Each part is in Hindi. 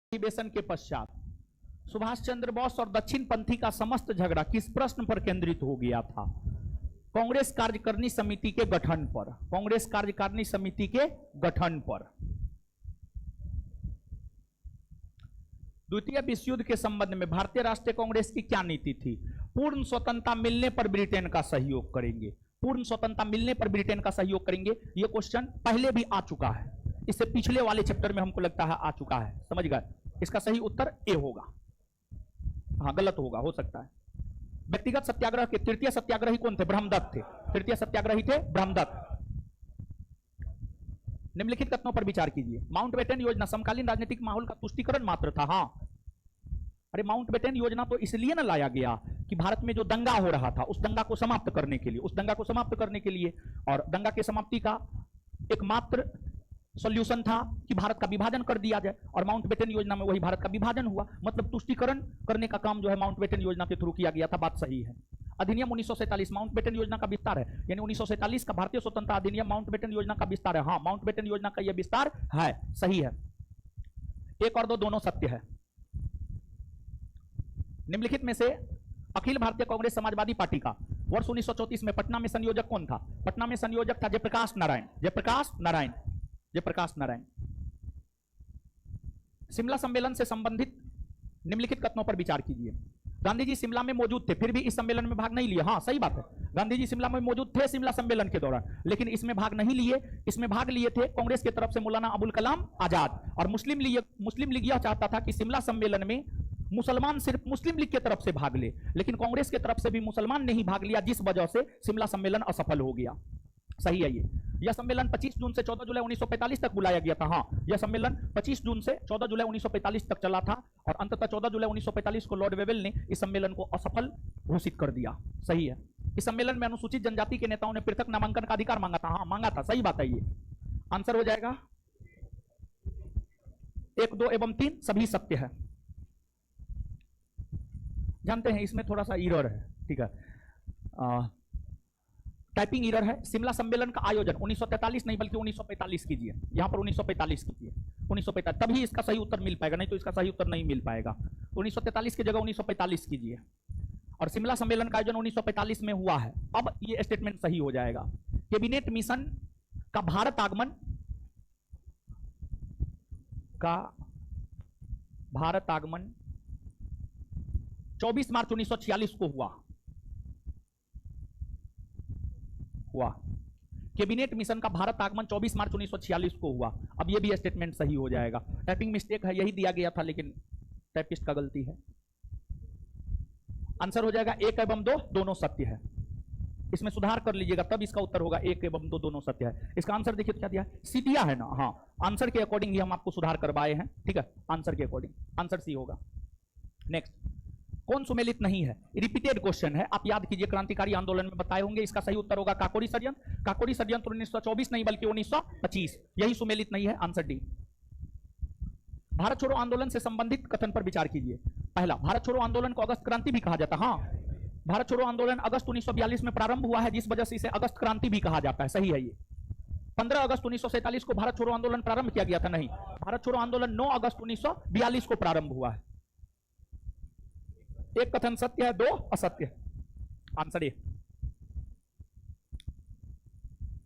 अधिवेशन के पश्चात सुभाष चंद्र बोस और दक्षिण पंथी का समस्त झगड़ा किस प्रश्न पर केंद्रित हो गया था? कांग्रेस कार्यकारिणी समिति के गठन पर। कांग्रेस कार्यकारिणी समिति के गठन पर। द्वितीय विश्व युद्ध के संबंध में भारतीय राष्ट्रीय कांग्रेस की क्या नीति थी? पूर्ण स्वतंत्रता मिलने पर ब्रिटेन का सहयोग करेंगे। पूर्ण स्वतंत्रता मिलने पर ब्रिटेन का सहयोग करेंगे। यह क्वेश्चन पहले भी आ चुका है, इससे पिछले वाले चैप्टर में हमको लगता है आ चुका है। समझ गए? इसका सही उत्तर ए होगा। हाँ, गलत होगा, हो सकता है। व्यक्तिगत सत्याग्रह के तृतीय सत्याग्रही कौन थे? ब्रह्मदत्त थे। तृतीय सत्याग्रही थे ब्रह्मदत्त। निम्नलिखित कथनों पर विचार कीजिए। माउंटबेटन योजना समकालीन राजनीतिक माहौल का तुष्टिकरण मात्र था। हाँ, अरे माउंटबेटन योजना तो इसलिए ना लाया गया कि भारत में जो दंगा हो रहा था उस दंगा को समाप्त करने के लिए, और दंगा की समाप्ति का एकमात्र सॉल्यूशन था कि भारत का विभाजन कर दिया जाए, और माउंटबेटन योजना में वही भारत का विभाजन हुआ। मतलब तुष्टिकरण करने का काम जो है माउंटबेटन योजना के थ्रू किया गया था। बात सही है। अधिनियम 1947 माउंटबेटन योजना का विस्तार है, यानी 1947 का भारतीय स्वतंत्रता अधिनियम माउंटबेटन योजना का विस्तार है। हाँ, माउंटबेटन योजना का यह विस्तार है, सही है। 1 और 2 दोनों सत्य है। निम्नलिखित में से अखिल भारतीय कांग्रेस समाजवादी पार्टी का वर्ष 1934 में पटना में संयोजक कौन था? पटना में संयोजक था जयप्रकाश नारायण। जयप्रकाश नारायण। जयप्रकाश नारायण। शिमला सम्मेलन से संबंधित निम्नलिखित कथनों पर विचार कीजिए। गांधी जी शिमला में मौजूद थे, फिर भी इस सम्मेलन में भाग नहीं लिए। हाँ, सही बात है। गांधी जी शिमला में मौजूद थे शिमला सम्मेलन के दौरान, लेकिन इसमें भाग नहीं लिए। इसमें भाग लिए थे कांग्रेस की तरफ से मौलाना अबुल कलाम आजाद, और मुस्लिम लीग यह चाहता था कि शिमला सम्मेलन में मुसलमान सिर्फ मुस्लिम लीग की तरफ से भाग ले, लेकिन कांग्रेस की तरफ से भी मुसलमान नहीं भाग लिया, जिस वजह से शिमला सम्मेलन असफल हो गया। सही है ये। यह सम्मेलन 25 जून से 14 जुलाई 1945 तक बुलाया गया था। हाँ, यह सम्मेलन 25 जून से 14 जुलाई 1945 तक चला था, और अंततः 14 जुलाई 1945 को लॉर्ड वेवेल ने इस सम्मेलन को असफल घोषित कर दिया। सही है। इस सम्मेलन में अनुसूचित जनजाति के नेताओं ने पृथक नामांकन का अधिकार मांगा था। हाँ, मांगा था, सही बात है। ये आंसर हो जाएगा 1, 2 एवं 3 सभी सत्य है। जानते हैं इसमें थोड़ा सा एरर है, ठीक है, टाइपिंग एरर है। शिमला सम्मेलन का आयोजन 1943 नहीं बल्कि 1945 कीजिए। यहां पर 1945 कीजिए, 1945, तभी इसका सही उत्तर मिल पाएगा, नहीं तो इसका सही उत्तर नहीं मिल पाएगा। 1943 की जगह 1945 कीजिए, और शिमला सम्मेलन का आयोजन 1945 में हुआ है। अब ये स्टेटमेंट सही हो जाएगा। कैबिनेट मिशन का भारत आगमन 24 मार्च 1946 को हुआ। कैबिनेट मिशन का भारत आगमन 24 मार्च 1946 को हुआ। अब यह भी स्टेटमेंट सही हो जाएगा। टाइपिंग मिस्टेक है, यही दिया गया था, लेकिन टाइपिस्ट का गलती है। आंसर हो जाएगा 1 एवं 2 दोनों सत्य है। इसमें सुधार कर लीजिएगा, तब इसका उत्तर होगा 1 एवं 2 दोनों सत्य है। इसका आंसर देखिए क्या दिया है, सी दिया है ना। हाँ, आंसर के अकॉर्डिंग ही हम आपको सुधार करवाए हैं, ठीक है। आंसर के अकॉर्डिंग आंसर सी होगा। नेक्स्ट, कौन सुमेलित नहीं है? रिपीटेड क्वेश्चन है, आप याद कीजिए, क्रांतिकारी आंदोलन में बताए होंगे। इसका सही उत्तर होगा काकोरी षड्यंत्र। काकोरी षड्यंत्र 1924 नहीं बल्कि 1925, यही सुमेलित नहीं है। Answer D. भारत छोड़ो आंदोलन से संबंधित कथन पर विचार कीजिए। पहला, भारत छोड़ो आंदोलन को अगस्त क्रांति भी कहा जाता है। हाँ, भारत छोड़ो आंदोलन अगस्त 1942 में प्रारंभ हुआ है, जिस वजह से इसे अगस्त क्रांति भी कहा जाता है। सही है ये। 15 अगस्त 1947 को भारत छोड़ो आंदोलन प्रारंभ किया गया था। नहीं, भारत छोड़ो आंदोलन 9 अगस्त 1942 को प्रारंभ हुआ है। एक कथन सत्य है, 2 असत्य है। Answer A.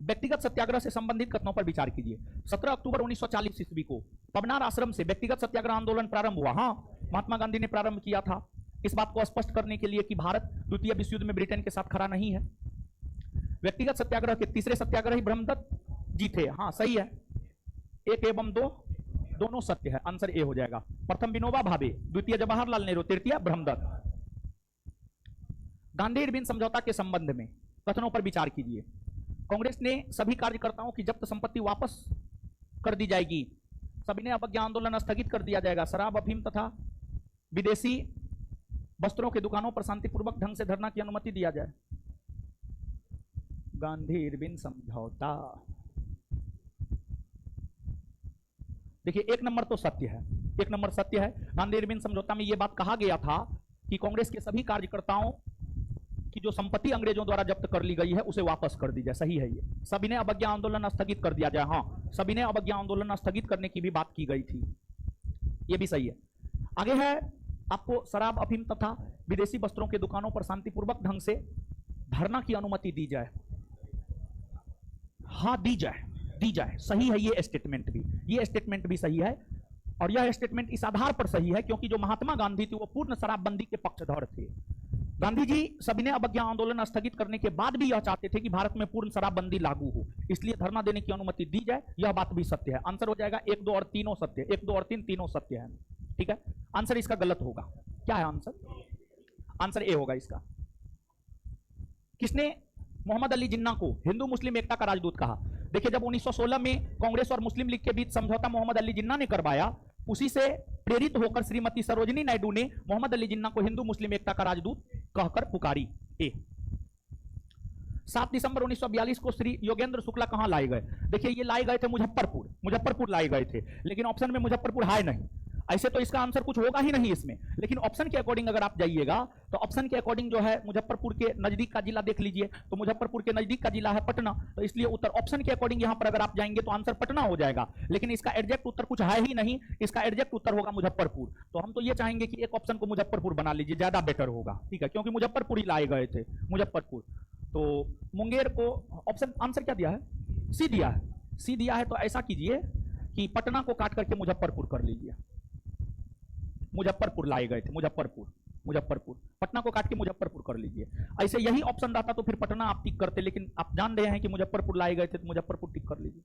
व्यक्तिगत सत्याग्रह से संबंधित कथनों पर विचार कीजिए। 17 अक्टूबर 1940 ईस्वी को पवनार आश्रम से व्यक्तिगत सत्याग्रह आंदोलन प्रारंभ हुआ। हाँ, महात्मा गांधी ने प्रारंभ किया था, इस बात को स्पष्ट करने के लिए कि भारत द्वितीय विश्व युद्ध में ब्रिटेन के साथ खड़ा नहीं है। व्यक्तिगत सत्याग्रह के तीसरे सत्याग्रही ब्रह्मदत्त जी थे। हाँ, सही है। 1 एवं 2 दोनों सत्य है। आंसर ए हो जाएगा। प्रथम विनोबा भावे, द्वितीय जवाहरलाल नेहरू, तृतीय ब्रह्मदत्त। गांधी इरविन समझौता के संबंध में कथनों पर विचार कीजिए। कांग्रेस ने सभी कार्यकर्ताओं की जब्त संपत्ति वापस कर दी जाएगी। सभी ने अवज्ञा आंदोलन स्थगित कर दिया जाएगा। शराब, अफीम तथा विदेशी वस्त्रों की दुकानों पर शांतिपूर्वक ढंग से धरना की अनुमति दिया जाए। गांधी इरविन समझौता, देखिए 1 नंबर तो सत्य है, 1 नंबर सत्य है। गांधी इरविन समझौता में यह बात कहा गया था कि कांग्रेस के सभी कार्यकर्ताओं की जो संपत्ति अंग्रेजों द्वारा जब्त कर ली गई है उसे वापस कर दी जाए। सही है ये। सभी ने अवज्ञा आंदोलन स्थगित कर दिया जाए। हाँ, सभी ने अवज्ञा आंदोलन स्थगित करने की भी बात की गई थी। ये भी सही है। आगे है, आपको शराब, अफीम तथा विदेशी वस्त्रों के दुकानों पर शांतिपूर्वक ढंग से धरना की अनुमति दी जाए। हाँ, दी जाए, दी जाए, सही है ये स्टेटमेंट भी, ये स्टेटमेंट भी सही है। और यह स्टेटमेंट इस आधार पर सही है क्योंकि जो महात्मा गांधी थे वो पूर्ण शराबबंदी के पक्षधर थे। गांधी जी सविनय अवज्ञा आंदोलन स्थगित करने के बाद भी यह चाहते थे कि भारत में पूर्ण शराबबंदी लागू हो, इसलिए धरना देने की अनुमति दी जाए। यह बात भी सत्य है। आंसर हो जाएगा 1, 2 और 3 सत्य, 1, 2 और 3 तीनों सत्य है। ठीक है, आंसर इसका गलत होगा। क्या है आंसर? आंसर ए होगा इसका। किसने मोहम्मद अली जिन्ना को हिंदू मुस्लिम एकता का राजदूत कहा? देखिए, जब 1916 में कांग्रेस और मुस्लिम लीग के बीच समझौता मोहम्मद अली जिन्ना ने करवाया, उसी से प्रेरित होकर श्रीमती सरोजिनी नायडू ने मोहम्मद अली जिन्ना को हिंदू मुस्लिम एकता का राजदूत कहकर पुकारी। ए। 7 दिसंबर 1942 को श्री योगेंद्र शुक्ला कहां लाए गए? देखिए, ये लाए गए थे मुजफ्फरपुर लाए गए थे, लेकिन ऑप्शन में मुजफ्फरपुर है नहीं। ऐसे तो इसका आंसर कुछ होगा ही नहीं इसमें, लेकिन ऑप्शन के अकॉर्डिंग अगर आप जाइएगा तो ऑप्शन के अकॉर्डिंग जो है मुजफ्फरपुर के नजदीक का जिला देख लीजिए, तो मुजफ्फरपुर के नजदीक का जिला है पटना, तो इसलिए उत्तर ऑप्शन के अकॉर्डिंग यहां पर अगर आप जाएंगे तो आंसर पटना हो जाएगा। लेकिन इसका एग्जैक्ट उत्तर कुछ है ही नहीं, इसका एग्जैक्ट उत्तर होगा मुजफ्फरपुर। तो हम तो ये चाहेंगे कि एक ऑप्शन को मुजफ्फरपुर बना लीजिए, ज्यादा बेटर होगा। ठीक है, क्योंकि मुजफ्फरपुर ही लाए गए थे, मुजफ्फरपुर। तो मुंगेर को ऑप्शन आंसर क्या दिया है? सी दिया है। सी दिया है तो ऐसा कीजिए कि पटना को काट करके मुजफ्फरपुर कर लीजिए। मुजफ्फरपुर लाए गए थे, मुजफ्फरपुर पटना को काट के मुजफ्फरपुर कर लीजिए। ऐसे यही ऑप्शन रहता तो फिर पटना आप टिक करते, लेकिन आप जान रहे हैं कि मुजफ्फरपुर लाए गए थे तो मुजफ्फरपुर टिक कर लीजिए।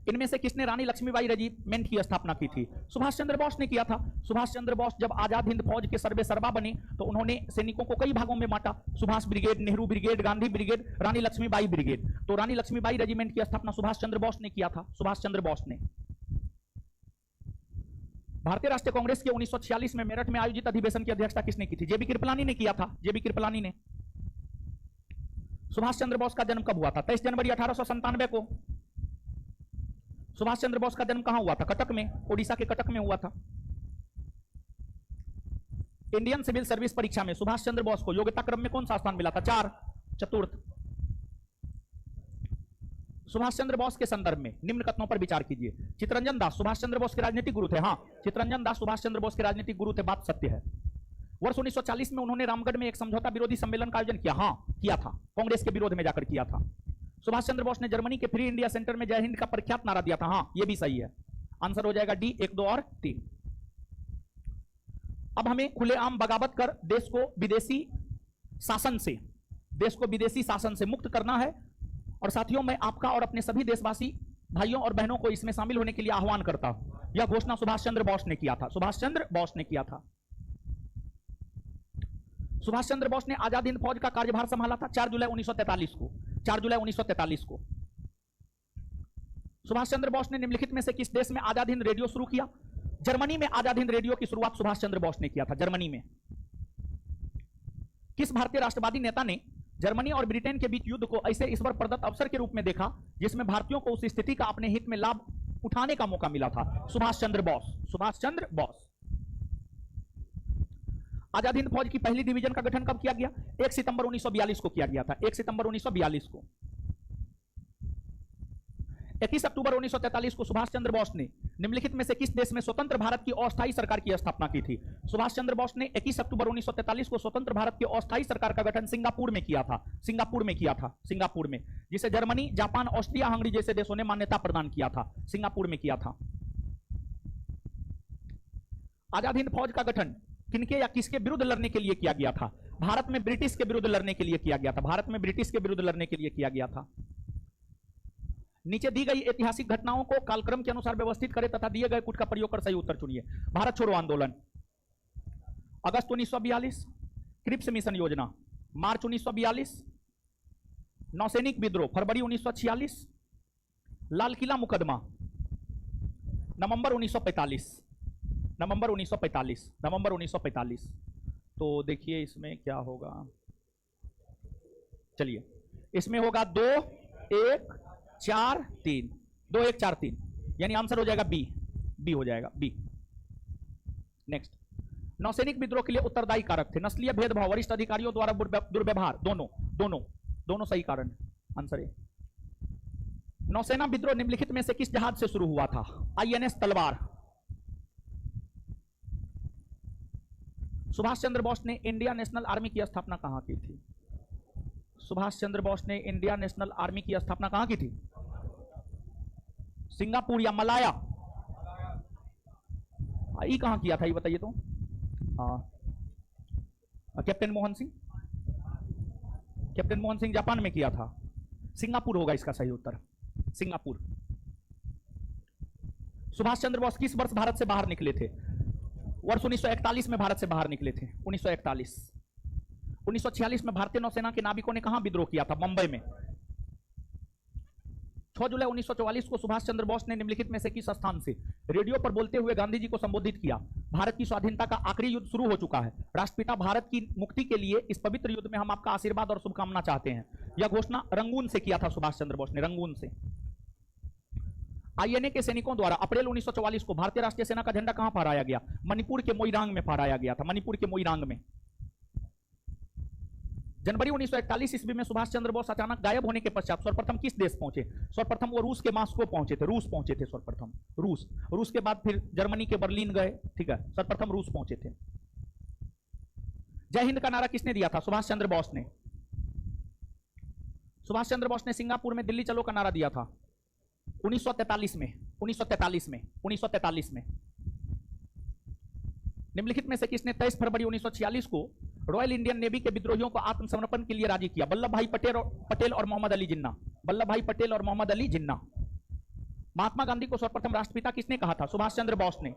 इनमें से किसने रानी लक्ष्मीबाई रेजिमेंट की स्थापना की थी? सुभाष चंद्र बोस ने किया था। सुभाष चंद्र बोस जब आजाद हिंद फौज के सर्वे सर्वा बने तो उन्होंने सैनिकों को कई भागों में बांटा, Subhash brigade, Nehru brigade, Gandhi brigade, Rani Lakshmibai brigade. तो रानी लक्ष्मीबाई रेजिमेंट की स्थापना सुभाष चंद्र बोस ने किया था, सुभाष चंद्र बोस ने। भारतीय राष्ट्रीय कांग्रेस के 1946 में मेरठ में आयोजित अधिवेशन की अध्यक्षता किसने की थी? जेबी कृपलानी ने किया था, जेबी कृपलानी ने। सुभाष चंद्र बोस का जन्म कब हुआ था? 23 जनवरी 1897 को। सुभाष चंद्र बोस का जन्म कहां हुआ था? कटक में, ओडिशा के कटक में हुआ था। इंडियन सिविल सर्विस परीक्षा में सुभाष चंद्र बोस को योग्यता क्रम में कौन सा स्थान मिला था? 4, चतुर्थ। सुभाष चंद्र बोस के संदर्भ में निम्न कथनों पर विचार कीजिए। चित्तरंजन दास सुभाष चंद्र बोस के राजनीतिक गुरु थे। हाँ, चित्तरंजन दास सुभाष चंद्र बोस के राजनीतिक गुरु थे, बात सत्य है। वर्ष 1940 में उन्होंने रामगढ़ में एक समझौता विरोधी सम्मेलन का आयोजन किया। हाँ, किया था, कांग्रेस के विरोध में जाकर किया था। सुभाष चंद्र बोस ने जर्मनी के फ्री इंडिया सेंटर में जय हिंद का प्रख्यात नारा दिया था। हाँ, यह भी सही है। आंसर हो जाएगा डी, 1, 2 और 3। अब हमें खुलेआम बगावत कर देश को विदेशी शासन से मुक्त करना है। और साथियों, मैं आपका और अपने सभी देशवासी भाइयों और बहनों को इसमें शामिल होने के लिए आह्वान करता हूं। यह घोषणा सुभाष चंद्र बोस ने किया था, सुभाष चंद्र बोस ने किया था। सुभाष चंद्र बोस ने आजाद हिंद फौज का कार्यभार संभाला था 4 जुलाई 1943 को, 4 जुलाई 1943 को। सुभाष चंद्र बोस ने निम्नलिखित में से किस देश में आजाद हिंद रेडियो शुरू किया? जर्मनी में आजाद हिंद रेडियो की शुरुआत सुभाष चंद्र बोस ने किया था, जर्मनी में। किस भारतीय राष्ट्रवादी नेता ने जर्मनी और ब्रिटेन के बीच युद्ध को ऐसे ईश्वर प्रदत्त अवसर के रूप में देखा जिसमें भारतीयों को उस स्थिति का अपने हित में लाभ उठाने का मौका मिला था? सुभाष चंद्र बोस, सुभाष चंद्र बोस। आजाद हिंद फौज की पहली डिवीजन का गठन कब किया गया? 1 सितंबर 1942 को किया गया था, 1 सितंबर 1942 को। 21 अक्टूबर 1943 को सुभाष चंद्र बोस ने निम्नलिखित में से किस देश में स्वतंत्र भारत की अस्थायी सरकार की स्थापना की थी? सुभाष चंद्र बोस ने 21 अक्टूबर 1943 को स्वतंत्र भारत की अस्थायी सरकार का गठन सिंगापुर में किया था, सिंगापुर में किया था, सिंगापुर में, जिसे जर्मनी, जापान, ऑस्ट्रिया, हंगरी जैसे देशों ने मान्यता प्रदान किया था, सिंगापुर में किया था। आजाद हिंद फौज का गठन किनके या किसके विरुद्ध लड़ने के लिए किया गया था? भारत में ब्रिटिश के विरुद्ध लड़ने के लिए किया गया था, भारत में ब्रिटिश के विरुद्ध लड़ने के लिए किया गया था। नीचे दी गई ऐतिहासिक घटनाओं को कालक्रम के अनुसार व्यवस्थित करें तथा दिए गए कुछ का प्रयोग कर सही उत्तर चुनिए। भारत छोड़ो आंदोलन, अगस्त 1942, क्रिप्स मिशन योजना, मार्च 1942, नौसैनिक विद्रोह, फरवरी 1946, लाल किला मुकदमा, नवंबर 1945, नवंबर 1945, नवंबर 1945। तो देखिए इसमें क्या होगा, चलिए इसमें होगा 2, 1, 4, 3, 2, 1, 4, 3, यानी आंसर हो जाएगा बी, बी हो जाएगा बी। नेक्स्ट, नौसैनिक विद्रोह के लिए उत्तरदायी कारक थे नस्लीय भेदभाव, वरिष्ठ अधिकारियों द्वारा दुर्व्यवहार, दोनों सही कारण, आंसर है। नौसेना विद्रोह निम्नलिखित में से किस जहाज से शुरू हुआ था? आईएनएस तलवार। सुभाष चंद्र बोस ने इंडियन नेशनल आर्मी की स्थापना कहां की थी? सुभाष चंद्र बोस ने इंडियन नेशनल आर्मी की स्थापना कहां की थी? सिंगापुर या मलाया? ये कहां किया था ये बताइए तो। Captain Mohan Singh. Captain Mohan Singh Japan में किया था। सिंगापुर होगा इसका सही उत्तर, सिंगापुर। सुभाष चंद्र बोस किस वर्ष भारत से बाहर निकले थे? वर्ष 1941 में भारत से बाहर निकले थे, 1941। 1946 में भारतीय नौसेना के नाविकों ने कहां विद्रोह किया था? मुंबई में। 6 जुलाई 1944 को सुभाष चंद्र बोस ने निम्नलिखित में से किस स्थान से रेडियो पर बोलते हुए गांधी जी को संबोधित किया? भारत की स्वाधीनता का आखिरी युद्ध शुरू हो चुका है, राष्ट्रपिता भारत की मुक्ति के लिए इस पवित्र युद्ध में हम आपका आशीर्वाद और शुभकामना चाहते हैं। यह घोषणा रंगून से किया था सुभाष चंद्र बोस ने, रंगून से। आईएनए के सैनिकों द्वारा अप्रैल 1944 को भारतीय राष्ट्रीय सेना का झंडा कहां फहराया गया? मणिपुर के मोइरांग में फहराया गया था, मणिपुर के मोइरांग में। जनवरी 1941 ईस्वी में सुभाष चंद्र बोस अचानक गायब होने के पश्चात सर्वप्रथम किस देश पहुंचे? सर्वप्रथम वो रूस के मॉस्को पहुंचे थे, रूस पहुंचे थे सर्वप्रथम, रूस। रूस के बाद फिर जर्मनी के बर्लिन गए, ठीक है, सर्वप्रथम रूस पहुंचे थे। जय हिंद का नारा किसने दिया था? सुभाष चंद्र बोस ने। सुभाष चंद्र बोस ने सिंगापुर में दिल्ली चलो का नारा दिया था 1943 में, 1943 में, 1943 में। निम्नलिखित में से किसने 23 फरवरी 1946 को रॉयल इंडियन नेवी के विद्रोहियों को आत्मसमर्पण के लिए राजी किया? वल्लभ भाई पटेल और मोहम्मद अली जिन्ना। वल्लभ भाई पटेल और मोहम्मद अली जिन्ना। महात्मा गांधी को सर्वप्रथम राष्ट्रपिता किसने कहा था? सुभाष चंद्र बोस ने।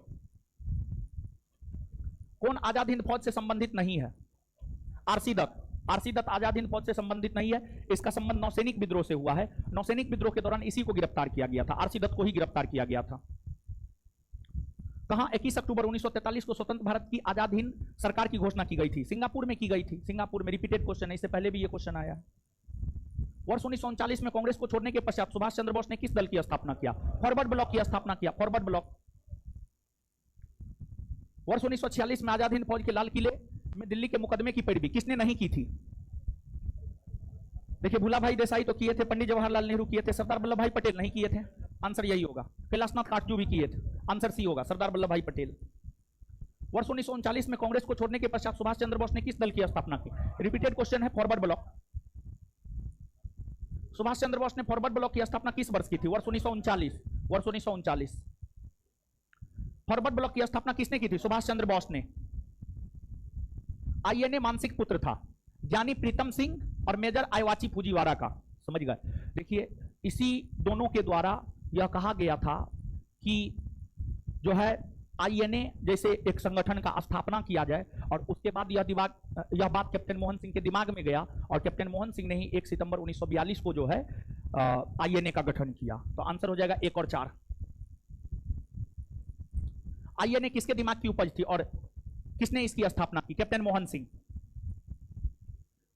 कौन आजाद हिंद फौज से संबंधित नहीं है? आरसी दत्त। आरसी दत्त आजाद हिंद फौज से संबंधित नहीं है, इसका संबंध नौसैनिक विद्रोह से हुआ है। नौसैनिक विद्रोह के दौरान इसी को गिरफ्तार किया गया था, आरसी दत्त को ही गिरफ्तार किया गया था। कहां 21 अक्टूबर 1943 को स्वतंत्र भारत की आजाद हिंद सरकार की घोषणा की गई थी? सिंगापुर में की गई थी, सिंगापुर में। रिपीटेड क्वेश्चन है, इससे पहले भी ये क्वेश्चन आया है। वर्ष 1939 में कांग्रेस को छोड़ने के पश्चात सुभाष चंद्र बोस ने किस दल की स्थापना किया? फॉरवर्ड ब्लॉक की स्थापना किया, फॉरवर्ड ब्लॉक। वर्ष 1946 में आजाद हिंद फौज के लाल किले में दिल्ली के मुकदमे की पैरवी किसने नहीं की थी? देखिए, भूला भाई देसाई तो किए थे, पंडित जवाहरलाल नेहरू किए थे, सरदार वल्लभ भाई पटेल नहीं किए थे। आंसर यही होगा। कैलाशनाथ काटजू भी किए थे, आंसर सी होगा, सरदार वल्लभ भाई पटेल। वर्ष 1939 में कांग्रेस को छोड़ने के पश्चात सुभाष चंद्र बोस ने किस दल की स्थापना की? रिपीटेड क्वेश्चन है, फॉरवर्ड ब्लॉक। सुभाष चंद्र बोस ने फॉरवर्ड ब्लॉक की स्थापना किस वर्ष की थी? वर्ष 1939, वर्ष 1939। फॉरवर्ड ब्लॉक की स्थापना किसने की थी? सुभाष चंद्र बोस ने। आईएनए मानसिक पुत्र था ज्ञानी प्रीतम सिंह और मेजर आईवाची फुजीवारा का, समझ गए। देखिए, इसी दोनों के द्वारा यह कहा गया था कि जो है आईएनए जैसे एक संगठन का स्थापना किया जाए, और उसके बाद यह बात कैप्टन मोहन सिंह के दिमाग में गया, और कैप्टन मोहन सिंह ने ही 1 सितंबर 1942 को जो है आईएनए का गठन किया। तो आंसर हो जाएगा 1 और 4। आईएनए किसके दिमाग की उपज थी और किसने इसकी स्थापना की? कैप्टन मोहन सिंह।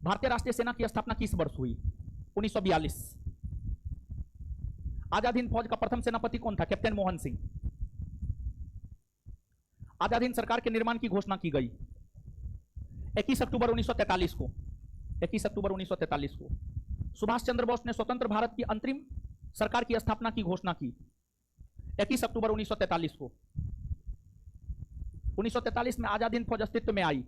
भारतीय राष्ट्रीय सेना की स्थापना किस वर्ष हुई? 1942। आजाद हिंद फौज का प्रथम सेनापति कौन था? कैप्टन मोहन सिंह। आजाद हिंद सरकार के निर्माण की घोषणा की गई 21 अक्टूबर 1943 को, 21 अक्टूबर 1943 को। सुभाष चंद्र बोस ने स्वतंत्र भारत की अंतरिम सरकार की स्थापना की घोषणा की 21 अक्टूबर 1943 को। 1943 में आजाद हिंद फौज अस्तित्व में आई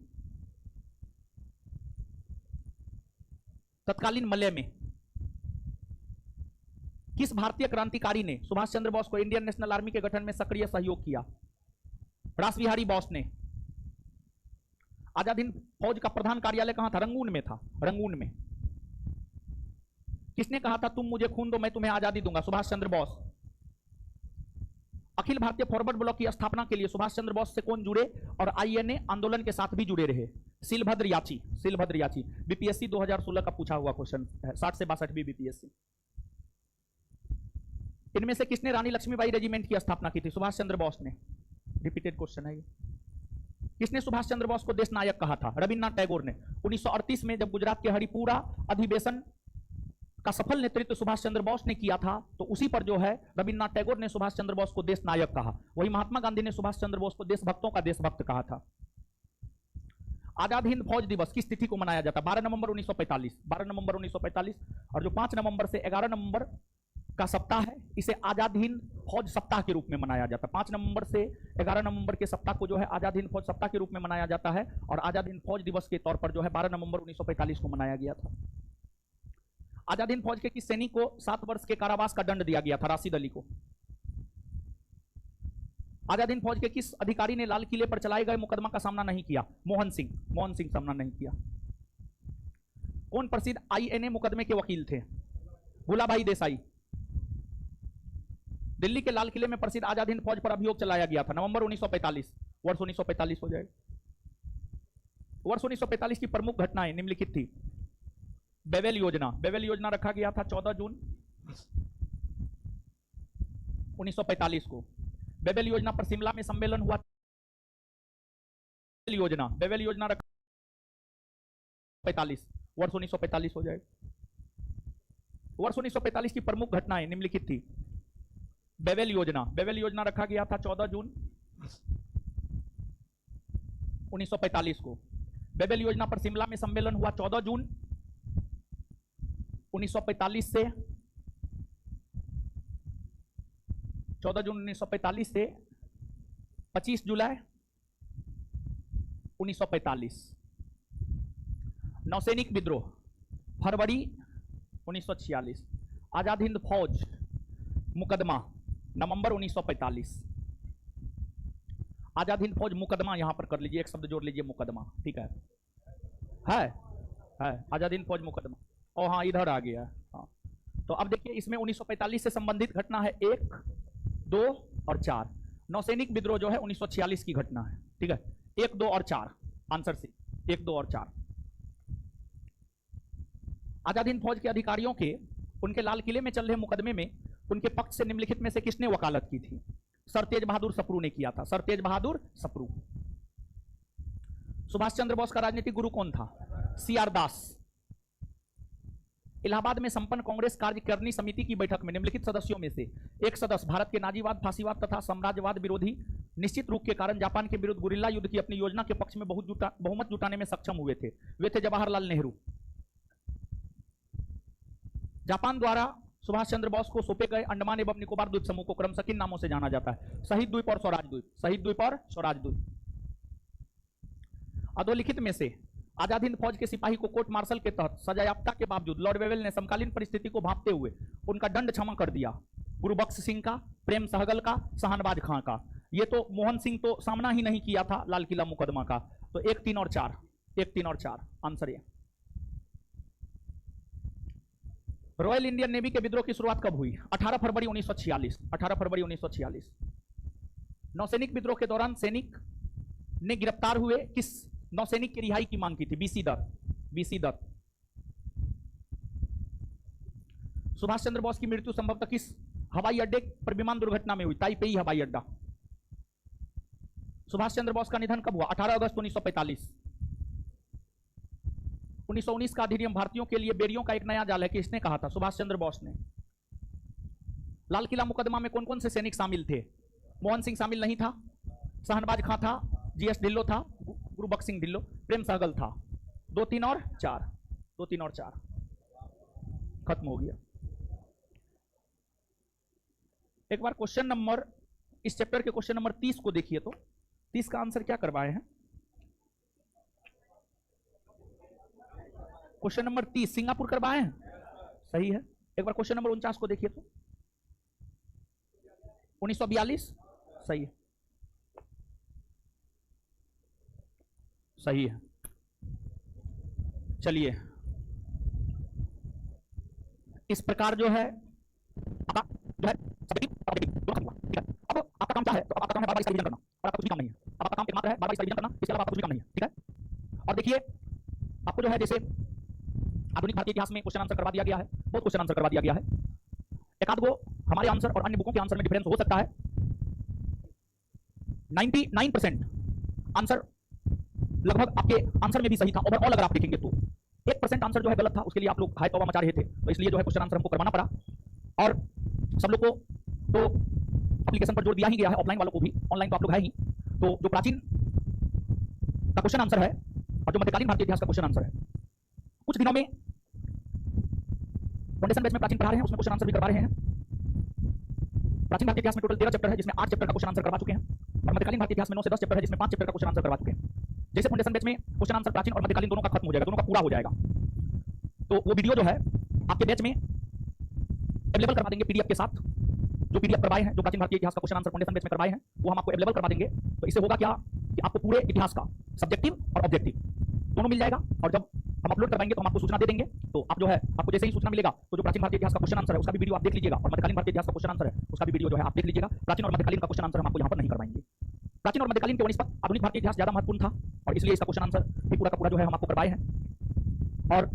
तत्कालीन मलय में। किस भारतीय क्रांतिकारी ने सुभाष चंद्र बोस को इंडियन नेशनल आर्मी के गठन में सक्रिय सहयोग किया? रास बिहारी बोस ने। आजाद हिंद फौज का प्रधान कार्यालय कहां था? रंगून में था, रंगून में। किसने कहा था तुम मुझे खून दो मैं तुम्हें आजादी दूंगा? सुभाष चंद्र बोस। अखिल भारतीय फॉरवर्ड ब्लॉक की स्थापना के लिए सुभाष चंद्र बोस से कौन जुड़े और आईएनए आंदोलन के साथ भी जुड़े रहे? सिलभद्र याची, सिलभद्र याची। बीपीएससी 2016 का पूछा हुआ क्वेश्चन है, 60 से 62 भी बीपीएससी। इनमें से किसने रानी लक्ष्मीबाई रेजिमेंट की स्थापना की थी? सुभाष चंद्र बोस ने। रिपीटेड क्वेश्चन है ये। किसने सुभाष चंद्र बोस को देश नायक कहा था? रविन्द्रनाथ टैगोर ने। 1938 में जब गुजरात के हरिपुरा अधिवेशन का सफल नेतृत्व सुभाष चंद्र बोस ने किया था, तो उसी पर जो है रविन्द्रनाथ टैगोर ने सुभाष चंद्र बोस को देश नायक कहा। वही महात्मा गांधी ने सुभाष चंद्र बोस को देशभक्तों का देशभक्त कहा था। आजाद हिंद फौज दिवस किस तिथि को मनाया जाता है? 12 नवंबर 1945, 12 नवंबर 1945। और जो 5 नवंबर से 11 नवंबर का सप्ताह है, इसे आजाद हिंद फौज सप्ताह के रूप में मनाया जाता है। 5 नवंबर से 11 नवंबर के सप्ताह को जो है आजाद हिंद फौज सप्ताह के रूप में मनाया जाता है, और आजाद हिंद फौज दिवस के तौर पर जो है 12 नवंबर 1945 को मनाया गया था। आजाद हिंद फौज के किस सैनिक को 7 वर्ष के कारावास का दंड दिया गया था? राशिद अली को। आजाद हिंद फौज के किस अधिकारी ने लाल किले पर चलाए गए मुकदमा का सामना नहीं किया? मोहन सिंह। मोहन सिंह सामना नहीं किया। कौन प्रसिद्ध आईएनए मुकदमे के वकील थे? भूलाभाई देसाई। दिल्ली के लाल किले में प्रसिद्ध आजाद हिंद फौज पर अभियोग चलाया गया था? नवंबर 1945। वर्ष 1945 हो जाएगा। वर्ष 1945 की प्रमुख घटनाएं निम्नलिखित थी। बेवेल योजना। बेवेल योजना रखा गया था 14 जून 1945 को। बेवेल योजना पर शिमला में सम्मेलन हुआ। बेवेल योजना रखा 45। वर्ष 1945 हो जाएगा। वर्ष 1945 की प्रमुख घटनाएं निम्नलिखित थी। बेवेल योजना। बेवेल योजना रखा गया था 14 जून 1945 को। बेवेल योजना पर शिमला में सम्मेलन हुआ 14 जून 1945 से 14 जून 1945 से 25 जुलाई 1945। नौसैनिक विद्रोह फरवरी 1946। आजाद हिंद फौज मुकदमा नवंबर 1945। आजाद हिंद फौज मुकदमा यहां पर कर लीजिए, एक शब्द जोड़ लीजिए, मुकदमा। ठीक है, है आजाद हिंद फौज मुकदमा। और हाँ, इधर आ गया। हाँ, तो अब देखिए इसमें 1945 से संबंधित घटना है 1, 2 और 4। नौसैनिक विद्रोह जो है 1946 की घटना है। ठीक है, 1, 2 और 4 आंसर सी, 1, 2 और 4। आजाद हिंद फौज के अधिकारियों के उनके लाल किले में चल रहे मुकदमे में उनके पक्ष से निम्नलिखित में से किसने वकालत की थी? सर तेज बहादुर सप्रू ने किया था। सर तेज बहादुर सप्रू। सुभाष चंद्र बोस का राजनीतिक गुरु कौन था? सीआर दास। इलाहाबाद में संपन्न कांग्रेस कार्यकारिणी समिति की बैठक में निम्नलिखित सदस्यों में से एक सदस्य भारत के नाजीवाद, फांसीवाद तथा साम्राज्यवाद विरोधी निश्चित रूप के कारण जापान के विरुद्ध गुरिल्ला युद्ध की अपनी योजना के पक्ष में बहुमत जुटाने में सक्षम हुए थे। वे थे जवाहरलाल नेहरू। जापान द्वारा सुभाष चंद्र बोस को सौंपे गए अंडमान एवं निकोबार द्वीप समूह को क्रमशः किन नामों से जाना जाता है? शहीद द्वीप और स्वराज द्वीप। शहीद द्वीप और स्वराज द्वीप। अधोलिखित में से आजाद हिंद फौज के सिपाही को कोर्ट मार्शल के तहत सजायाफ्ता के बावजूद लॉर्ड वेवेल ने समकालीन परिस्थिति को भांपते हुए उनका दंड क्षमा कर दिया। गुरुबख्श सिंह का, प्रेम सहगल का, शहनवाज खां का। ये तो मोहन सिंह तो सामना ही नहीं किया था लाल किला मुकदमा का। तो 1, 3 और 4, 1, 3 और 4 आंसर है। रॉयल इंडियन नेवी के विद्रोह की शुरुआत कब हुई? 18 फरवरी 1946। 18 फरवरी 1946। नौसैनिक विद्रोह के दौरान सैनिक ने गिरफ्तार हुए किस नौसैनिक की रिहाई की मांग की थी? बीसी दत्त। बीसी दत्त। सुभाष चंद्र बोस की मृत्यु संभवतः किस हवाई अड्डे पर विमान दुर्घटना में हुई? ताइपेई हवाई अड्डा। सुभाष चंद्र बोस का निधन कब हुआ? 18 अगस्त 1945। 1919 का अधिनियम भारतीयों के लिए बेरियों का एक नया जाल है, किसने कहा था? सुभाष चंद्र बोस ने। लाल किला मुकदमा में कौन कौन से सैनिक शामिल थे? मोहन सिंह शामिल नहीं था, शहनवाज खां था, जीएस ढिल्लो था, गुरुबख्श सिंह ढिल्लो, प्रेम सहगल था। 2, 3 और 4, 2, 3 और 4 खत्म हो गया। एक बार क्वेश्चन नंबर, इस चैप्टर के क्वेश्चन नंबर 30 को देखिए। तो 30 का आंसर क्या करवाए हैं? क्वेश्चन नंबर 30 सिंगापुर करवाए हैं, सही है। एक बार क्वेश्चन नंबर 49 को देखिए। तो 1942 सही है, सही है। चलिए, इस प्रकार जो है आपका अब आपका काम क्या है? तो आपका काम है बार-बार इसका रिवीजन करना, और आपका कुछ भी काम नहीं है। अब आपका काम एक मात्र है बार-बार इसका रिवीजन करना, इसके अलावा आपका कुछ भी काम नहीं है। ठीक है, और देखिए आपको जो है जैसे आधुनिक भारतीय इतिहास में क्वेश्चन आंसर करवा दिया गया है, बहुत क्वेश्चन आंसर करवा दिया गया है। एक आध गो हमारे आंसर और अन्य बुकों के आंसर में डिफरेंस हो सकता है। 99% आंसर लगभग आपके आंसर में भी सही था। ओवरऑल अगर आप देखेंगे तो 1% आंसर जो है गलत था, उसके लिए आप लोग हाय तौबा मचा रहे थे। तो इसलिए जो है क्वेश्चन आंसर हमको करवाना पड़ा, और सब लोग को तो एप्लीकेशन पर जोर दिया ही गया है, ऑफलाइन वालों को भी, ऑनलाइन तो आप लोग है ही। तो जो प्राचीन का क्वेश्चन आंसर है और जो मध्यकालीन भारतीय इतिहास का क्वेश्चन आंसर है, कुछ दिनों में फाउंडेशन बैच में प्राचीन पढ़ा रहे हैं, उसमें क्वेश्चन आंसर भी करवा रहे हैं। प्राचीन भारतीय इतिहास में टोटल 13 चैप्टर है जिसमें 8 चैप्टर का क्वेश्चन आंसर करवा चुके हैं, और मध्यकालीन भारतीय इतिहास में 9 से 10 चैप्टर है जिसमें 5 चैप्टर का क्वेश्चन आंसर करवा चुके हैं। जैसे फाउंडेशन बैच में क्वेश्चन आंसर प्राचीन और मध्यकालीन दोनों का खत्म हो जाएगा, दोनों का पूरा हो जाएगा, तो वो वीडियो जो है आपके बैच में अवेलेबल करवा देंगे पीडीएफ के साथ। जो पीडीएफ करवाए हैं, जो प्राचीन भारतीय इतिहास का क्वेश्चन आंसर फाउंडेशन बैच में करवाए हैं, वो हम आपको अवेलेबल करवा देंगे। तो इससे होगा क्या कि आपको पूरे इतिहास का सब्जेक्टिव और ऑब्जेक्टिव दोनों मिल जाएगा, और जब हम अपलोड करवाएंगे तो हम आपको सूचना दे देंगे। तो आप जो है, आपको जैसे ही सूचना मिलेगा तो जो प्राचीन भारतीय इतिहास का क्वेश्चन आंसर है उसका भी वीडियो आप देख लीजिएगा, और मध्यकालीन भारतीय इतिहास का क्वेश्चन आंसर है उसका भी वीडियो जो है आप देख लीजिएगा। प्राचीन और मध्यकालीन का क्वेश्चन आंसर हम आपको यहाँ पर नहीं करवाएंगे। प्राचीन और मध्यकालीन के वनिस्पत आधुनिक भारतीय इतिहास ज्यादा महत्वपूर्ण था, और इसलिए इसका क्वेश्चन आंसर भी पूरा का पूरा जो है हम आपको करवाए हैं। और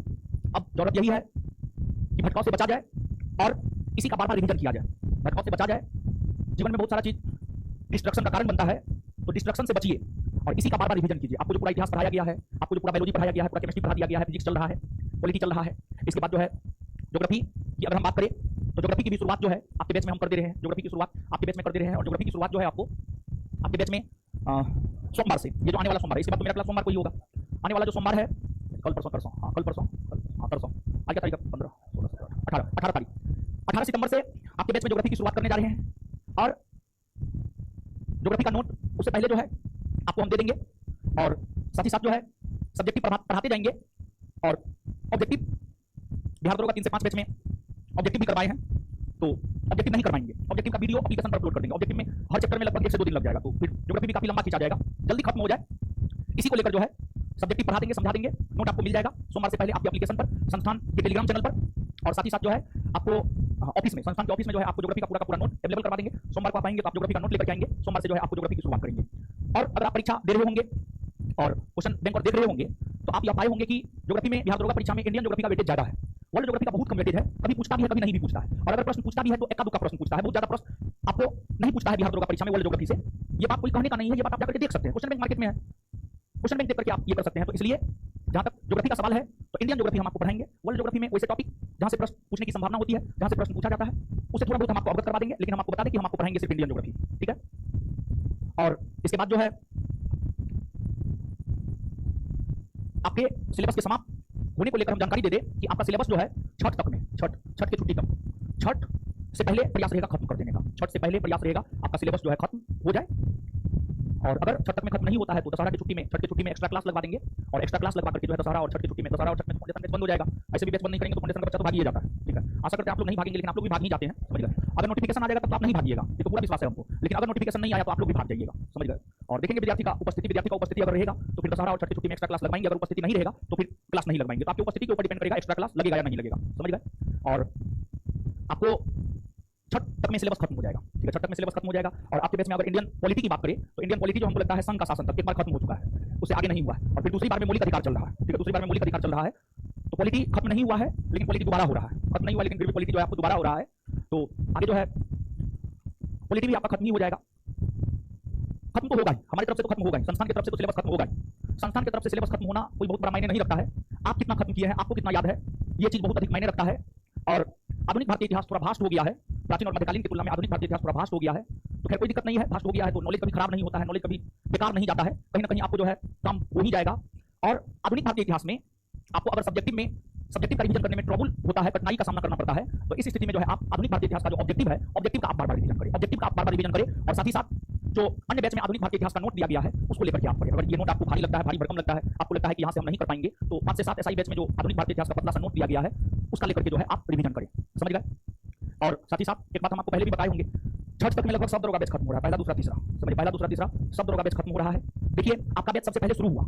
अब जरूरत यही है कि भटकाव से बचा जाए और इसी का बार बार रिवीजन किया जाए। भटकाव से बचा जाए, जीवन में बहुत सारा चीज डिस्ट्रक्शन का कारण बनता है, तो डिस्ट्रक्शन से बचिए और इसी का बार बार रिवीजन कीजिए। आपको जो पूरा इतिहास पढ़ाया गया है, आपको जो पूरा बायोलॉजी पढ़ाया गया है, पूरा केमिस्ट्री पढ़ा दिया गया है, फिजिक्स चल रहा है, पॉलिटी चल रहा है, इसके बाद जो है ज्योग्राफी की अगर हम बात करें तो ज्योग्राफी की भी शुरुआत जो है आपके बैच में हम कर दे रहे हैं। ज्योग्राफी की शुरुआत आपके बैच में कर दे रहे हैं, और ज्योग्राफी की शुरुआत जो है आपको आपके बैच में सोमवार से, ये जो आने वाला सोमवार है, इसके बाद तो मेरा क्लास सोमवार को ही होगा। आने वाला जो सोमवार है, कल परसों परसों हाँ कल परसों परसों आज क्या तारीख है, 15 16 17 18 तारीख, 18 सितंबर से आपके बैच में ज्योग्राफी की शुरुआत करने जा रहे हैं। और ज्योग्राफी का नोट उससे पहले जो है आपको हम दे देंगे, और साथ ही साथ जो है सब्जेक्टिव पढ़ाते जाएंगे। और ऑब्जेक्टिव बिहार दरोगा 3 से 5 बैच में ऑब्जेक्टिव भी करवाए हैं, तो ऑब्जेक्टिव नहीं करवाएंगे, ऑब्जेक्टिव का वीडियो एप्लीकेशन पर अपलोड कर देंगे। ऑब्जेक्टिव में हर चैप्टर में लगभग 1 से 2 दिन लग जाएगा, तो फिर ज्योग्राफी भी काफी लंबा खींचा जाएगा, जल्दी खत्म हो जाए। इसी को लेकर जो है सब्जेक्टिव पढ़ा देंगे, समझा देंगे, नोट आपको मिल जाएगा सोमवार से पहले आपके एप्लीकेशन पर, संस्थान के टेलीग्राम चैनल पर, और साथ ही साथ जो है आपको ऑफिस में, संस्थान के ऑफिस में जो है आपको ज्योग्राफी का पूरा नोट अवेलेबल करवा देंगे। सोमवार को आप आएंगे तो आप ज्योग्राफी का नोट लेकर आएंगे, सोमवार से जो है आपको ज्योग्राफी की शुरुआत करेंगे। और अगर आप परीक्षा दे रहे होंगे और क्वेश्चन बैंक और देख रहे होंगे तो आप यह पाए होंगे कि ज्योग्राफी में, बिहार दरोगा परीक्षा में इंडियन ज्योग्राफी का वेटेज ज्यादा है, वर्ल्ड ज्योग्राफी का बहुत कम वेटेज है। कभी पूछता भी है, कभी नहीं भी पूछता है, और अगर प्रश्न पूछता भी है तो एका दुक्का प्रश्न पूछता है, बहुत ज्यादा प्रश्न आपको नहीं पूछता है बिहार दरोगा परीक्षा में वर्ल्ड ज्योग्राफी से। ये बात कोई कहने का नहीं है, ये बात आप जाकर देख सकते हैं, क्वेश्चन बैंक मार्केट में है, क्वेश्चन बैंक देख करके आप ये कर सकते हैं। तो इसलिए जहां तक ज्योग्राफी का सवाल है तो इंडियन ज्योग्राफी हम आपको पढ़ाएंगे, वर्ल्ड ज्योग्राफी में वैसे टॉपिक जहां से प्रश्न पूछने की संभावना होती है, जहां से प्रश्न पूछा जाता है, उससे थोड़ा बहुत हम आपको अवगत करवा देंगे, लेकिन हम आपको बता दें कि हम आपको पढ़ाएंगे सिर्फ इंडियन ज्योग्राफी, ठीक है। और इसके बाद जो है आपके सिलेबस के समाप्त होने को लेकर हम जानकारी दे दें कि आपका सिलेबस जो है छठ तक में, छठ की छुट्टी तक, छठ से पहले प्रयास रहेगा खत्म कर देने का, छठ से पहले प्रयास रहेगा आपका सिलेबस जो है खत्म हो जाए। और अगर छठ तक में खत्म नहीं होता है तो दशहरा की छुट्टी में, छठ की छुट्टी में एक्स्ट्रा क्लास लगवा देंगे, और एक्स्ट्रा क्लास लगवा करके जो है दशहरा और छठ की छुट्टी में, दशहरा और छठ में फाउंडेशन बैच बंद हो जाएगा। ऐसे भी बैच बंद नहीं करेंगे तो फाउंडेशन का बच्चा तो भाग ही जाता है, ठीक है। आशा करते हैं आप लोग नहीं भागेंगे, लेकिन आप लोग भी भाग नहीं जाते हैं, समझ गए। अगर नोटिफिकेशन आ जाएगा तो आप नहीं भागिएगा, ये तो पूरा विश्वास है हमको, लेकिन अगर नोटिफिकेशन नहीं आया तो आप लोग भी भाग जाइएगा, समझ गए। और देखेंगे विद्यार्थी का उपस्थिति अगर रहेगा तो फिर दशहरा और छठ की छुट्टी में एक्स्ट्रा क्लास लगवाएंगे, अगर उपस्थिति नहीं रहेगा तो फिर क्लास नहीं लगवाएंगे। तो आपकी उपस्थिति के ऊपर डिपेंड करेगा एक्स्ट्रा क्लास लगेगा या नहीं लगेगा, समझ गए। और आपको छठ तक में सिलेबस खत्म हो जाएगा, ठीक है, छठ तक में सिलेबस खत्म हो जाएगा। और आपके बैच में अगर इंडियन पॉलिटी की बात करें तो इंडियन पॉलिटी जो हमको लगता है संघ का शासन तक एक बार खत्म हो चुका है, उससे आगे नहीं हुआ है, और फिर दूसरी बार में मौलिक अधिकार चल रहा है, ठीक है, दूसरी बार में मौलिक अधिकार चल रहा है। तो पॉलिटी खत्म नहीं हुआ है, लेकिन पॉलिटी दोबारा हो रहा है, खत्म नहीं हुआ लेकिन फिर भी पॉलिटी जो है आपको दोबारा हो रहा है। तो आगे जो है पॉलिटी भी आपका खत्म ही हो जाएगा, खत्म तो होगा ही, हमारी तरफ से तो खत्म होगा ही, संस्थान की तरफ से तो सिलेबस खत्म होगा ही। संस्थान की तरफ से सिलेबस खत्म होना कोई बहुत बड़ा मायने नहीं रखता है, आप कितना खत्म किए हैं, आपको कितना याद है, ये चीज बहुत अधिक मायने रखता है। और आधुनिक भारतीय इतिहास थोड़ा भास्ट हो गया है, प्राचीन और मध्यकालीन की तुलना में आधुनिक भारतीय इतिहास थोड़ा भास्ट हो गया है, तो खैर कोई दिक्कत नहीं है, भास्ट हो गया है तो नॉलेज कभी खराब नहीं होता है, नॉलेज कभी बेकार नहीं जाता है, कहीं ना कहीं आपको जो है काम हो ही जाएगा। और आधुनिक भारतीय इतिहास में आपको अगर सब्जेक्टिव का रिवीजन करने में ट्रबल होता है, कठिनाई का सामना करना पड़ता है, तो इस स्थिति में जो है आप आधुनिक भारतीय इतिहास का जो ऑब्जेक्टिव है, ऑब्जेक्टिव का आप बार-बार रिवीजन करें, ऑब्जेक्टिव का आप बार-बार रिवीजन करें, और साथ ही साथ जो अन्य बैच में आधुनिक भारतीय इतिहास का नोट दिया गया है उसको लेकर के आप पढ़ें। अगर ये नोट आपको भारी लगता है, भारी भरकम लगता है, आपको लगता है कि यहाँ से हम नहीं कर पाएंगे, तो 5 से 7 एसआई बैच में जो आधुनिक भारतीय इतिहास का पतला सा नोट दिया गया है उसका लेकर के जो है आप रिवीजन करें, समझ गए। और साथ ही साथ एक बात हम आपको पहले भी बताए होंगे, छठ तक में लगभग सब दरोगा बैच खत्म हो रहा है, पहला दूसरा तीसरा, समझिए, पहला दूसरा तीसरा सब दरोगा बैच खत्म हो रहा है। देखिए आपका बैच सबसे पहले शुरू हुआ,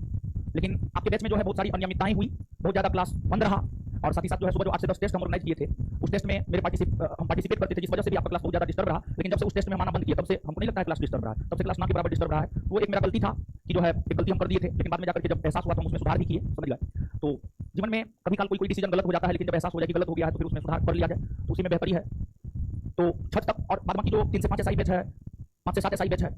लेकिन आपके बैच में जो है बहुत सारी अनियमितताएं हुई, बहुत ज्यादा क्लास बंद रहा, और साथ ही साथ जो है सुबह जो 8 से 10 टेस्ट हम ऑर्गेनाइज किए थे, उस टेस्ट में हम पार्टिसिपेट करते थे, जिस वजह से भी आपका क्लास बहुत ज्यादा डिस्टर्ब रहा। लेकिन जब से उस टेस्ट में हम आना बंद किया तब से हमको नहीं लगता है क्लास डिस्टर्ब रहा है, तब से क्लास ना के बराबर डिस्टर्ब रहा है। वो एक मेरा गलती था कि जो है एक गलती हम कर दिए थे, लेकिन बाद में जाकर के जब एहसास हुआ तो हम उसमें सुधार भी किए, समझ गए। तो जीवन में कभी काल कोई डिसीजन गलत हो जाता है, लेकिन जब एहसास हो जाए कि गलत हो गया है तो फिर उसमें सुधार कर लिया जाए, तो उसी में बेहतरी है। तो छठ तक और बाद बाकी जो 3 से 5 एसआई बैच है, 5 से 7 एसआई बैच है,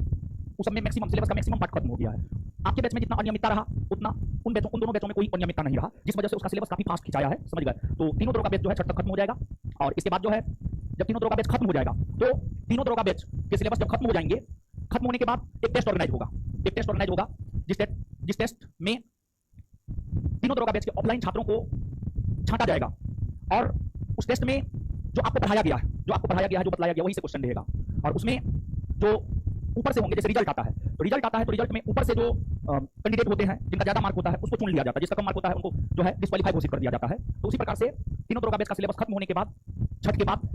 उस सब में मैक्सिमम सिलेबस का मैक्सिमम पार्ट खत्म हो गया है। आपके बैच में जितना अनियमितता रहा उतना उन दोनों बैचों में कोई अनियमितता नहीं रहा, जिस वजह से उसका सिलेबस काफी फास्ट खिंचाया है, समझ गए। तो तीनों दरोगा बैच जो है छठ तक खत्म हो जाएगा, और इसके बाद जो है जब तीनों दरोगा बैच खत्म हो जाएगा तो तीनों दरोगा बैच के सिलेबस जब खत्म हो जाएंगे, खत्म होने के बाद एक टेस्ट ऑर्गेनाइज होगा, एक टेस्ट ऑर्गेनाइज होगा जिस टेस्ट में तीनों दरोगा बैच के ऑफलाइन छात्रों को छांटा जाएगा, और उस टेस्ट में जो आपको पढ़ाया गया है, जो बतलाया गया है, वही से क्वेश्चन रहेगा। और उसमें जो ऊपर से होंगे, जैसे रिजल्ट आता है तो रिजल्ट में ऊपर से जो कैंडिडेट होते हैं जिनका ज्यादा मार्क होता है उसको चुन लिया जाता है, जिसका कम मार्क होता है उनको जो है डिस्क्वालीफाई घोषित कर दिया जाता है। तो उसी प्रकार से तीनों दरोगा बैच का सिलेबस खत्म होने के बाद छठ के बाद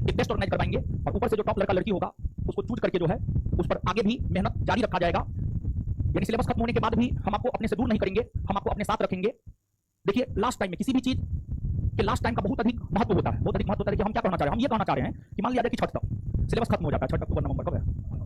एक टेस्ट ऑर्गेनाइज करवाएंगे और ऊपर से जो टॉप लड़का लड़की होगा उसको चूज करके जो है उस पर आगे भी मेहनत जारी रखा जाएगा। यानी सिलेबस खत्म होने के बाद भी हम आपको अपने से दूर नहीं करेंगे, हम आपको अपने साथ रखेंगे। देखिए लास्ट टाइम में किसी भी चीज के लास्ट टाइम का बहुत अधिक महत्व होता है, बहुत अधिक महत्व होता है कि हम क्या कहना चाह रहे हैं। हम ये कहना चाह रहे हैं कि मान लिया जाए कि छठ तक सिलेबस खत्म हो जाता है, छठ अक्टूबर नवंबर कब है,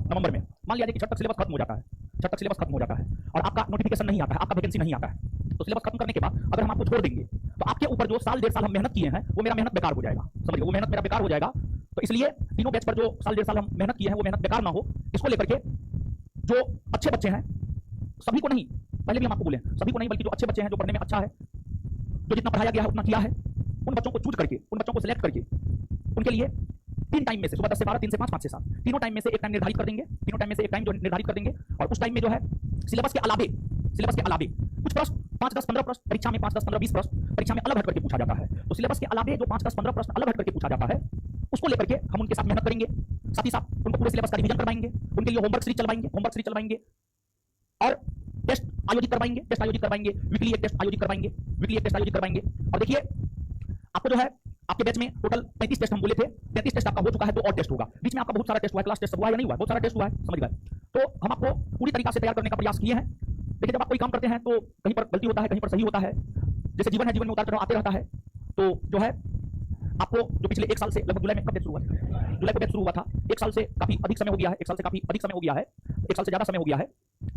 नवंबर में मान लिया जाए कि छठ तक सिलेबस खत्म हो जाता है, छठ तक सिलेबस खत्म हो जाता है और आपका नोटिफिकेशन नहीं आता है, आपका वैकेंसी नहीं आता है। तो सिलेबस खत्म करने के बाद अगर हम आपको छोड़ देंगे तो आपके ऊपर जो साल डेढ़ साल हम मेहनत किए हैं वो मेरा मेहनत बेकार हो जाएगा, समझिए वो मेहनत मेरा बेकार हो जाएगा। तो इसलिए तीनों बैच पर जो साल डेढ़ साल हम मेहनत किए हैं वो मेहनत बेकार ना हो, इसको लेकर के जो अच्छे बच्चे हैं, सभी को नहीं, पहले भी हम आपको बोले सभी को नहीं, बल्कि जो अच्छे बच्चे हैं, जो पढ़ने में अच्छा है, जो जितना पढ़ाया गया है उतना किया है, उन बच्चों को चूज करके, उन बच्चों को सिलेक्ट करके उनके लिए 3 टाइम में से, सुबह 10 से 12, 3 से 5, 5 से 7, तीनों टाइम में से एक टाइम निर्धारित कर देंगे, तीनों टाइम में से एक टाइम जो निर्धारित कर देंगे और उस टाइम में जो है सिलेबस के अलावे कुछ प्रश्न 5, 10, 15 प्रश्न परीक्षा में 5, 10, 15, 20 प्रश्न परीक्षा में अलग हट करके पूछा जाता है। तो सिलेबस के अलावे जो 5, 10, 15 प्रश्न अलग हट करके पूछा जाता है उसको लेकर के हम उनके साथ मेहनत करेंगे, साथ ही साथ उनको पूरे सिलेबस का रिवीजन करवाएंगे, उनके लिए होमवर्क सीरीज चलवाएंगे और टेस्ट आयोजित करवाएंगे, वीकली एक टेस्ट आयोजित करवाएंगे। और देखिए आपको जो है आपके बैच में टोटल 35 टेस्ट हम बोले थे, 33 टेस्ट आपका हो चुका है, 2 और टेस्ट होगा। बीच में आपका बहुत सारा टेस्ट हुआ है, क्लास टेस्ट हुआ है या नहीं हुआ, बहुत सारा टेस्ट हुआ है, समझ गए। तो हम आपको पूरी तरीके से तैयार करने का प्रयास किए हैं। देखिए जब आप कोई काम करते हैं तो कहीं पर गलती होता है, कहीं पर सही होता है, जैसे जीवन है, जीवन में उतार चढ़ाव आते रहता है। तो जो है आपको जो पिछले 1 साल से लगभग जुलाई में कब बैच शुरू हुआ था, जुलाई को बैच शुरू हुआ था, 1 साल से काफी अधिक समय हो गया है, 1 साल से काफी अधिक समय हो गया है, 1 साल से ज्यादा समय हो गया है।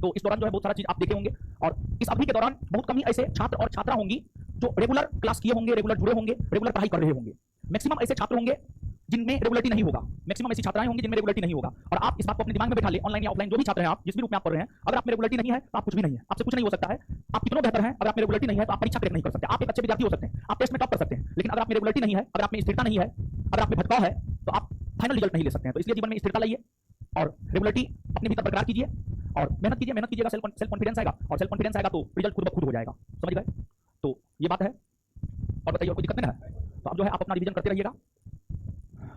तो इस दौरान जो है बहुत सारा चीज आप देखे होंगे और इस अवधि के दौरान बहुत कम ही ऐसे छात्र और छात्रा होंगी जो रेगुलर क्लास किए होंगे, रेगुलर जुड़े होंगे, रेगुलर पढ़ाई कर रहे होंगे। मैक्सिमम ऐसे छात्र होंगे जिनमें रेगुलरिटी नहीं होगा, मैक्सिमम ऐसी छात्राएं होंगी जिनमें रेगुलरिटी नहीं होगा। और आप इस बात को अपने दिमाग में बैठा ले, ऑनलाइन या ऑफलाइन जो भी छात्र हैं, आप जिस भी रूप में आप पढ़ रहे हैं, अगर आप में रेगुलरिटी नहीं है तो आप कुछ भी नहीं है, आपसे कुछ नहीं हो सकता है। आप कितना बेहतर हैं, अगर आप में रेगुलरिटी नहीं है तो आप परीक्षा क्रैक नहीं कर सकते। आप एक अच्छे विद्यार्थी हो सकते हैं, आप टेस्ट में टॉप कर सकते हैं, लेकिन अगर आप में रेगुलरिटी नहीं है, अगर आप में स्थिरता नहीं है, अगर आप में भटकाव है तो आप फाइनल रिजल्ट नहीं ले सकते हैं। तो इसलिए जीवन में स्थिरता लाइए और रेगुलरिटी अपने भीतर बरकरार कीजिए और मेहनत कीजिएगा, सेल्फ कॉन्फिडेंस आएगा और सेल्फ कॉन्फिडेंस आएगा तो रिजल्ट खुद ब खुद हो जाएगा, समझ गए। तो ये बात है। और बताइए और कोई दिक्कत नहीं है तो अब जो है आप अपना रिवीजन करते रहिएगा।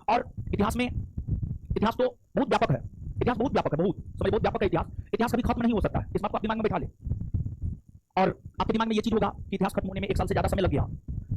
और इतिहास तो बहुत व्यापक है, इतिहास बहुत व्यापक है, बहुत व्यापक है इतिहास कभी खत्म नहीं हो सकता है, इस बात को आप दिमाग में बैठा ले। और आपके दिमाग में ये चीज होगा कि इतिहास खत्म होने में 1 साल से ज्यादा समय लग गया,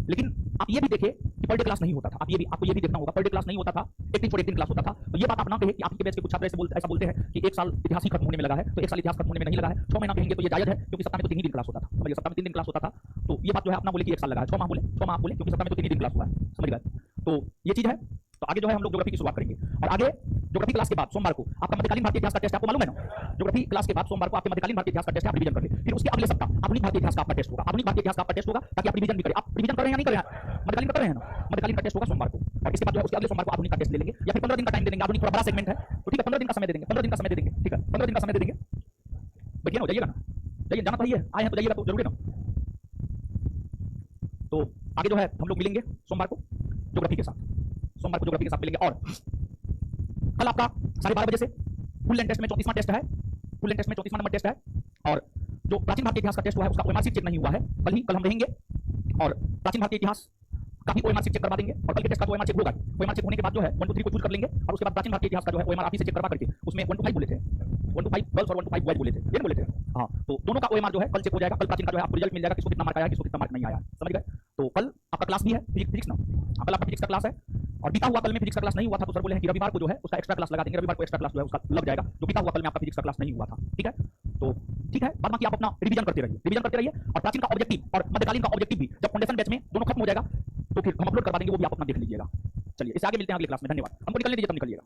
लेकिन आप ये भी देखें कि पर डे क्लास नहीं होता था। आपको ये भी देखना होगा, पर डे क्लास नहीं होता था, एक दिन क्लास होता था। तो ये बात आप ना कहें कि आपके बैच के कुछ छात्र ऐसा बोलते हैं कि 1 साल इतिहास ही खत्म होने में लगा है, तो 1 साल इतिहास खत्म होने में नहीं लगा है। 6 महीना कहेंगे तो ये जायज है, क्योंकि सप्ताह में तो 3 ही दिन क्लास होता था, समझिए, सप्ताह में 3 दिन क्लास होता था। तो ये बात जो है अपना बोले कि 1 साल लगा है, 6 माह बोले क्योंकि सप्ताह में तो 3 ही दिन क्लास हुआ है, समझ गए। तो ये चीज है। तो आगे जो है हम लोग ज्योग्राफी की शुरुआत करेंगे और आगे ज्योग्राफी क्लास के बाद सोमवार को आपका मध्यकालीन भारतीय इतिहास का टेस्ट, आपको मालूम है ना, ज्योग्राफी क्लास के बाद सोमवार को आपके मध्यकालीन भारतीय इतिहास का टेस्ट आप रिवीजन करेंगे। फिर उसके अगले सप्ताह आधुनिक भारतीय इतिहास का आपका टेस्ट होगा, आधुनिक भारतीय इतिहास का आपका टेस्ट होगा, ताकि आप रिवीजन भी करें। आप रिवीजन कर रहे हैं या नहीं कर रहे हैं, मध्यकालीन कर रहे हैं ना, मध्यकालीन का टेस्ट होगा सोमवार को और इसके बाद जो है उसके अगले सोमवार को आधुनिक का टेस्ट ले लेंगे या फिर 15 दिन का टाइम दे देंगे। आधुनिक थोड़ा बड़ा सेगमेंट है तो ठीक है, 15 दिन का समय दे देंगे, 15 दिन का समय दे देंगे, ठीक है, 15 दिन का समय दे देंगे। बैठिए ना, जाइएगा ना, जाइए, जाना चाहिए, आए हैं तो जाइएगा, तो जरूरी ना। तो आगे जो है हम लोग मिलेंगे सोमवार को ज्योग्राफी के साथ, सोमवार को ज्योग्राफी के साथ मिलेंगे। और कल आपका 12:30 बजे से फुल लेंथ टेस्ट में 34वां टेस्ट है, फुल लेंथ टेस्ट में 34वां नंबर टेस्ट है। और जो प्राचीन भारतीय इतिहास का टेस्ट हुआ है उसका ओएमआर शीट चेक नहीं हुआ है, कल हम रहेंगे और प्राचीन भारतीय इतिहास का भी ओएमआर शीट चेक करवा देंगे। और कल के टेस्ट का ओएमआर चेक होगा, ओएमआर चेक होने के बाद जो है 1 2 3 को चूज कर लेंगे और उसके बाद प्राचीन भारतीय इतिहास का जो है ओएमआर ऑफिस से चेक करवा करके उसमें 1 to 5 बोले थे, 1 to 5 गर्ल्स और 1 to 5 बॉयज बोले थे, ये बोले थे। हाँ, तो दोनों का ओएमआर जो है कल चेक हो जाएगा, कल प्राचीन का जो है आपको रिजल्ट मिल जाएगा, किसको कितना मार्क आया, किसको कितना मार्क नहीं आया, समझ गए। तो कल आपका क्लास भी है फिजिक्स ना, कल आपका फिजिक्स का क्लास है। और बीता हुआ कल में फिजिक्स का क्लास नहीं हुआ था तो सर बोले हैं कि रविवार को जो है उसका एक्स्ट्रा क्लास लगा देंगे, रविवार को एक्स्ट्रा क्लास जो है उसका लग जाएगा, जो बीता हुआ कल में आपका फिजिक्स का क्लास नहीं हुआ था, ठीक है। तो ठीक है, बाद बाकी आप अपना रिवीजन करते रहिए और प्राचीन का ऑब्जेक्टिव और मध्यकालीन का ऑब्जेक्टिव भी जब फाउंडेशन बैच में दोनों खत्म हो जाएगा तो फिर हम अपलोड करवा देंगे, वो भी आप अपना देख लीजिएगा। चलिए इससे आगे मिलते हैं अगली क्लास में, धन्यवाद। हमको निकलने दीजिए, तब निकलिएगा।